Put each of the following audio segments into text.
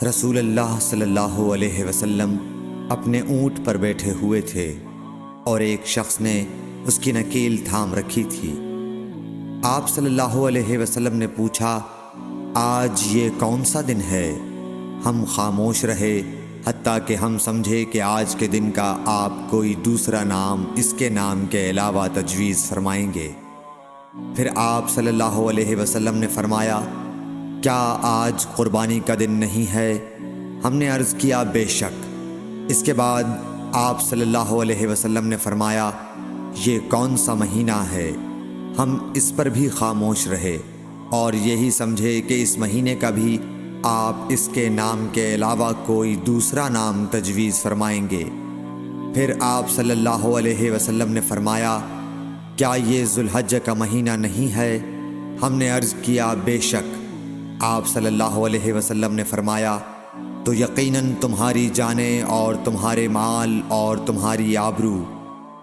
रसूलुल्लाह सल्लल्लाहु अलैहि वसल्लम अपने ऊँट पर बैठे हुए थे और एक शख्स ने उसकी नकील थाम रखी थी। आप सल्लल्लाहु अलैहि वसल्लम ने पूछा, आज ये कौन सा दिन है? हम खामोश रहे हत्ता कि हम समझे कि आज के दिन का आप कोई दूसरा नाम इसके नाम के अलावा तजवीज़ फरमाएंगे। फिर आप सल्लल्लाहु अलैहि वसल्लम ने फरमाया, क्या आज कुर्बानी का दिन नहीं है? हमने अर्ज़ किया, बेशक। इसके बाद आप सल्लल्लाहु अलैहि वसल्लम ने फरमाया, ये कौन सा महीना है? हम इस पर भी खामोश रहे और यही समझे कि इस महीने का भी आप इसके नाम के अलावा कोई दूसरा नाम तजवीज़ फरमाएंगे। फिर आप सल्लल्लाहु अलैहि वसल्लम ने फरमाया, क्या ये ज़ुल्हज्ज का महीना नहीं है? हमने अर्ज़ किया, बेशक। आप सल्लल्लाहु अलैहि वसल्लम ने फरमाया, तो यकीनन तुम्हारी जानें और तुम्हारे माल और तुम्हारी आबरू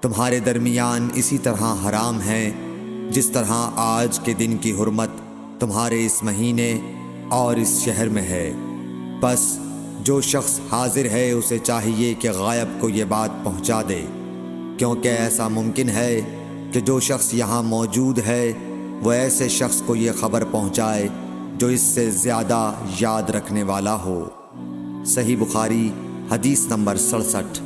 तुम्हारे दरमियान इसी तरह हराम हैं जिस तरह आज के दिन की हुर्मत तुम्हारे इस महीने और इस शहर में है। बस जो शख्स हाजिर है उसे चाहिए कि गायब को ये बात पहुंचा दे, क्योंकि ऐसा मुमकिन है कि जो शख्स यहाँ मौजूद है वो ऐसे शख्स को ये ख़बर पहुंचाए जो इससे ज़्यादा याद रखने वाला हो। सही बुखारी हदीस नंबर 67।